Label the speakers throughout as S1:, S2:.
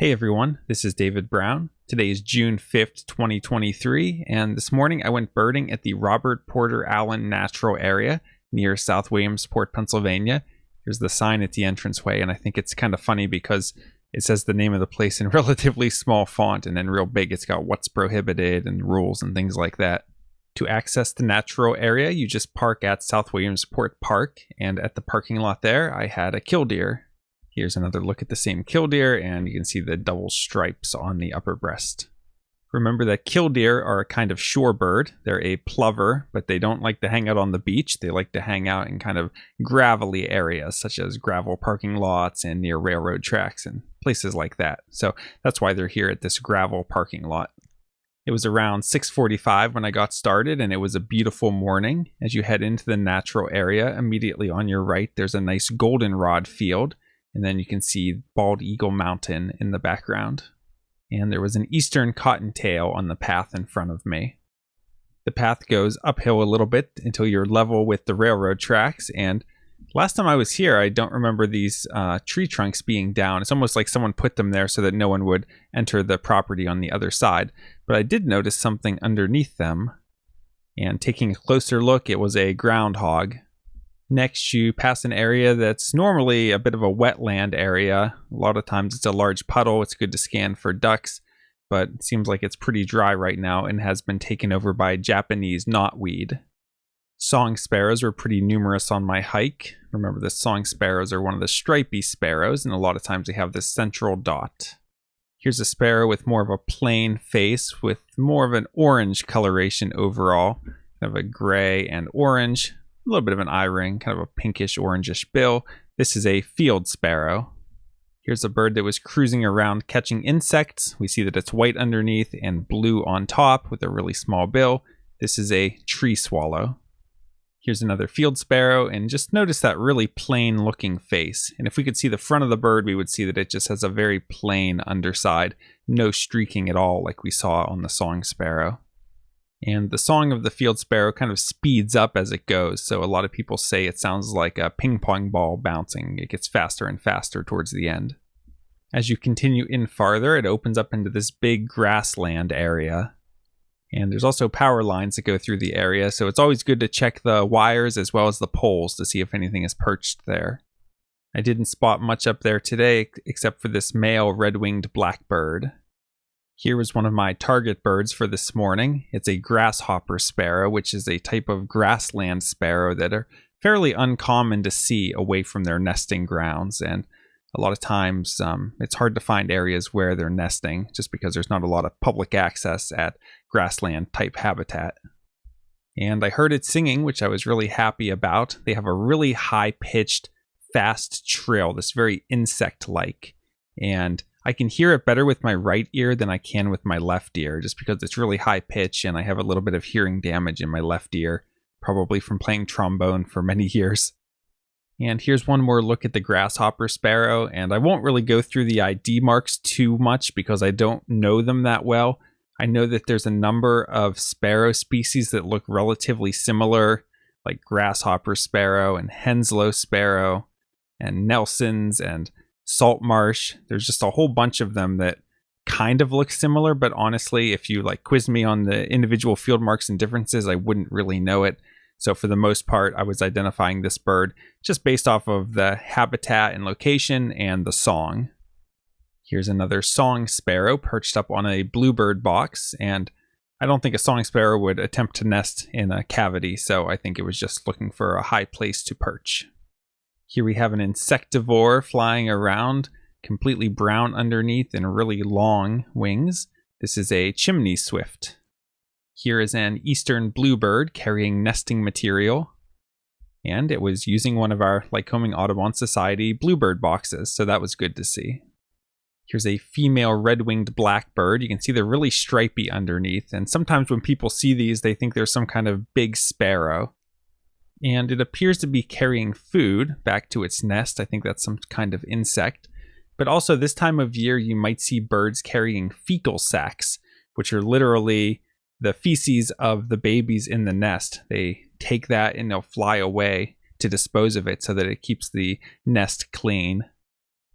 S1: Hey everyone, this is David Brown. Today is June 5th, 2023, and this morning I went birding at the Robert Porter Allen Natural Area near South Williamsport, Pennsylvania. Here's the sign at the entranceway, and I think it's kind of funny because it says the name of the place in relatively small font, and then real big it's got what's prohibited and rules and things like that. To access the natural area, you just park at South Williamsport Park, and at the parking lot there, I had a killdeer. Here's another look at the same killdeer, and you can see the double stripes on the upper breast. Remember that killdeer are a kind of shorebird. They're a plover, but they don't like to hang out on the beach. They like to hang out in kind of gravelly areas, such as gravel parking lots and near railroad tracks and places like that. So that's why they're here at this gravel parking lot. It was around 6:45 when I got started, and it was a beautiful morning. As you head into the natural area, immediately on your right, there's a nice goldenrod field. And then you can see Bald Eagle Mountain in the background. And there was an eastern cottontail on the path in front of me. The path goes uphill a little bit until you're level with the railroad tracks. And last time I was here, I don't remember these tree trunks being down. It's almost like someone put them there so that no one would enter the property on the other side. But I did notice something underneath them. And taking a closer look, it was a groundhog. Next, you pass an area that's normally a bit of a wetland area. A lot of times it's a large puddle. It's good to scan for ducks, but it seems like it's pretty dry right now and has been taken over by Japanese knotweed. Song sparrows were pretty numerous on my hike. Remember, the song sparrows are one of the stripy sparrows, and a lot of times they have this central dot. Here's a sparrow with more of a plain face with more of an orange coloration overall. Kind of a gray and orange. A little bit of an eye ring, kind of a pinkish orangish bill. This is a field sparrow. Here's a bird that was cruising around catching insects. We see that it's white underneath and blue on top with a really small bill. This is a tree swallow. Here's another field sparrow, and just notice that really plain looking face. And if we could see the front of the bird, we would see that it just has a very plain underside, no streaking at all like we saw on the song sparrow. And the song of the field sparrow kind of speeds up as it goes. So a lot of people say it sounds like a ping pong ball bouncing. It gets faster and faster towards the end. As you continue in farther, it opens up into this big grassland area. And there's also power lines that go through the area. So it's always good to check the wires as well as the poles to see if anything is perched there. I didn't spot much up there today except for this male red-winged blackbird. Here was one of my target birds for this morning. It's a grasshopper sparrow, which is a type of grassland sparrow that are fairly uncommon to see away from their nesting grounds. And a lot of times it's hard to find areas where they're nesting just because there's not a lot of public access at grassland type habitat. And I heard it singing, which I was really happy about. They have a really high-pitched, fast trill, this very insect-like. And I can hear it better with my right ear than I can with my left ear, just because it's really high pitch and I have a little bit of hearing damage in my left ear, probably from playing trombone for many years. And here's one more look at the grasshopper sparrow, and I won't really go through the ID marks too much because I don't know them that well. I know that there's a number of sparrow species that look relatively similar, like grasshopper sparrow and Henslow sparrow and Nelson's and saltmarsh. There's just a whole bunch of them that kind of look similar, but honestly, if you quiz me on the individual field marks and differences, I wouldn't really know it. So for the most part, I was identifying this bird just based off of the habitat and location and the song. Here's another song sparrow perched up on a bluebird box, and I don't think a song sparrow would attempt to nest in a cavity, so I think it was just looking for a high place to perch. Here we have an insectivore flying around, completely brown underneath and really long wings. This is a chimney swift. Here is an eastern bluebird carrying nesting material. And it was using one of our Lycoming Audubon Society bluebird boxes, so that was good to see. Here's a female red-winged blackbird. You can see they're really stripy underneath, and sometimes when people see these, they think they're some kind of big sparrow. And it appears to be carrying food back to its nest. I think that's some kind of insect. But also this time of year, you might see birds carrying fecal sacs, which are literally the feces of the babies in the nest. They take that and they'll fly away to dispose of it so that it keeps the nest clean.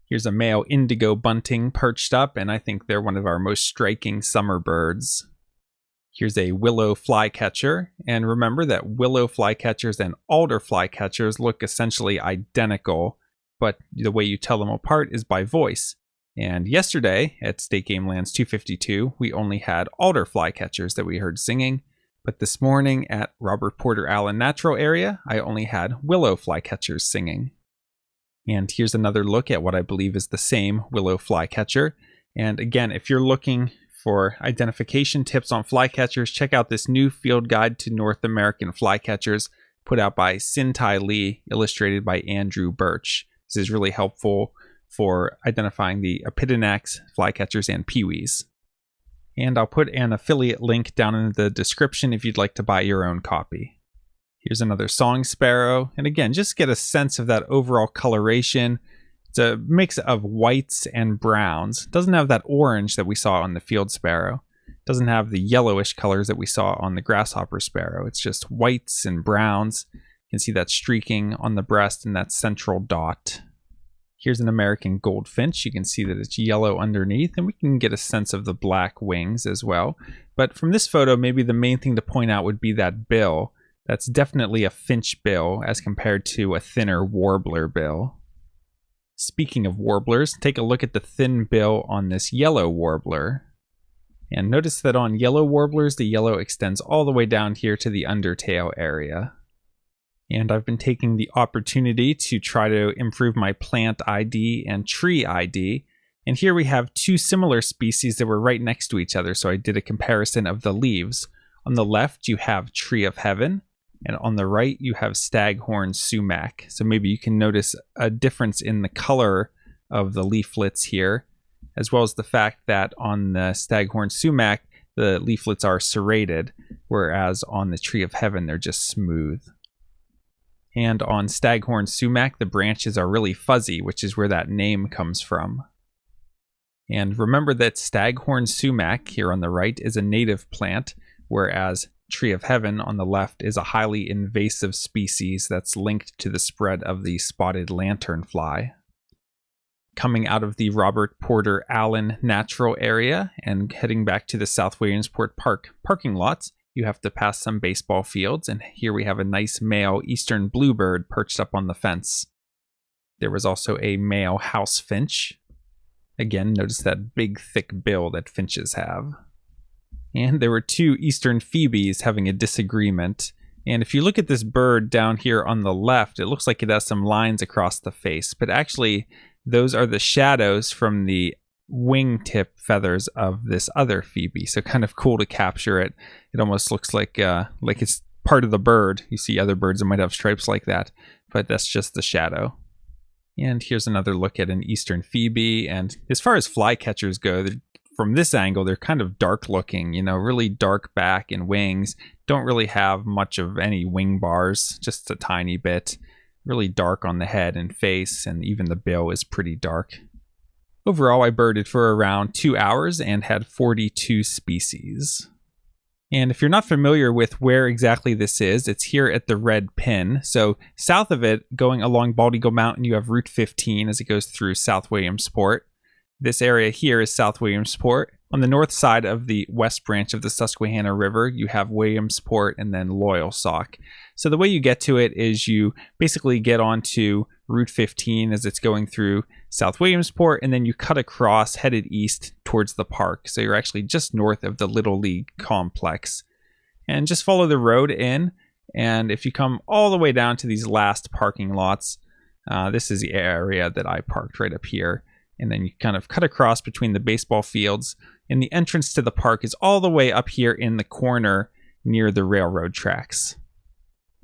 S1: Here's a male indigo bunting perched up, and I think they're one of our most striking summer birds. Here's a willow flycatcher, and remember that willow flycatchers and alder flycatchers look essentially identical, but the way you tell them apart is by voice. And yesterday at State Game Lands 252, we only had alder flycatchers that we heard singing, but this morning at Robert Porter Allen Natural Area, I only had willow flycatchers singing. And here's another look at what I believe is the same willow flycatcher. And again, if you're looking for identification tips on flycatchers, check out this new field guide to North American flycatchers put out by Sin-Tai Lee, illustrated by Andrew Birch. This is really helpful for identifying the Epidionax flycatchers and peewees. And I'll put an affiliate link down in the description if you'd like to buy your own copy. Here's another song sparrow, and again, just get a sense of that overall coloration. It's a mix of whites and browns. It doesn't have that orange that we saw on the field sparrow. It doesn't have the yellowish colors that we saw on the grasshopper sparrow. It's just whites and browns. You can see that streaking on the breast and that central dot. Here's an American goldfinch. You can see that it's yellow underneath, and we can get a sense of the black wings as well. But from this photo, maybe the main thing to point out would be that bill. That's definitely a finch bill as compared to a thinner warbler bill. Speaking of warblers, take a look at the thin bill on this yellow warbler. And notice that on yellow warblers, the yellow extends all the way down here to the undertail area. And I've been taking the opportunity to try to improve my plant ID and tree ID. And here we have two similar species that were right next to each other, so I did a comparison of the leaves. On the left, you have Tree of Heaven, and on the right, you have Staghorn sumac. So maybe you can notice a difference in the color of the leaflets here, as well as the fact that on the Staghorn sumac, the leaflets are serrated, whereas on the Tree of Heaven, they're just smooth. And on Staghorn sumac, the branches are really fuzzy, which is where that name comes from. And remember that Staghorn sumac here on the right is a native plant, whereas Tree of Heaven on the left is a highly invasive species that's linked to the spread of the spotted lanternfly. Coming out of the Robert Porter Allen Natural Area and heading back to the South Williamsport Park parking lots, you have to pass some baseball fields, and here we have a nice male eastern bluebird perched up on the fence. There was also a male house finch. Again, notice that big thick bill that finches have. And there were two eastern phoebes having a disagreement. And if you look at this bird down here on the left, it looks like it has some lines across the face, but actually those are the shadows from the wingtip feathers of this other phoebe. So kind of cool to capture it. It almost looks like it's part of the bird. You see other birds that might have stripes like that, but that's just the shadow. And here's another look at an eastern phoebe. And as far as flycatchers go, from this angle, they're kind of dark looking, really dark back and wings. Don't really have much of any wing bars, just a tiny bit. Really dark on the head and face, and even the bill is pretty dark. Overall, I birded for around 2 hours and had 42 species. And if you're not familiar with where exactly this is, it's here at the Red Pin. So south of it, going along Bald Eagle Mountain, you have Route 15 as it goes through South Williamsport. This area here is South Williamsport. On the north side of the west branch of the Susquehanna River, you have Williamsport and then Loyalsock. So the way you get to it is you basically get onto Route 15 as it's going through South Williamsport, and then you cut across, headed east towards the park. So you're actually just north of the Little League complex. And just follow the road in, and if you come all the way down to these last parking lots, this is the area that I parked right up here. And then you kind of cut across between the baseball fields, and the entrance to the park is all the way up here in the corner near the railroad tracks.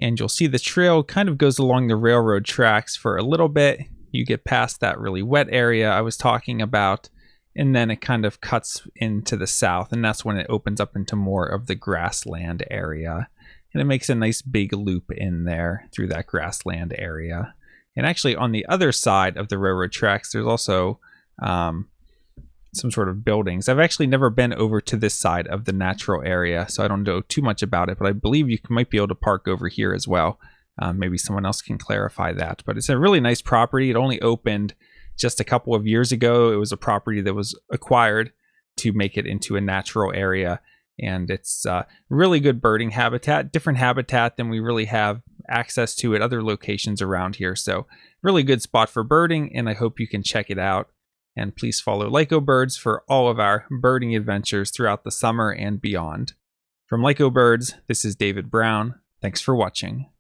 S1: And you'll see the trail kind of goes along the railroad tracks for a little bit. You get past that really wet area I was talking about, and then it kind of cuts into the south, and that's when it opens up into more of the grassland area. And it makes a nice big loop in there through that grassland area. And actually on the other side of the railroad tracks, there's also some sort of buildings. I've actually never been over to this side of the natural area, so I don't know too much about it, but I believe you might be able to park over here as well. Maybe someone else can clarify that. But it's a really nice property. It only opened just a couple of years ago. It was a property that was acquired to make it into a natural area, and it's really good birding habitat, different habitat than we really have access to at other locations around here. So really good spot for birding, and I hope you can check it out. And please follow Lycobirds for all of our birding adventures throughout the summer and beyond. From Lycobirds, this is David Brown. Thanks for watching.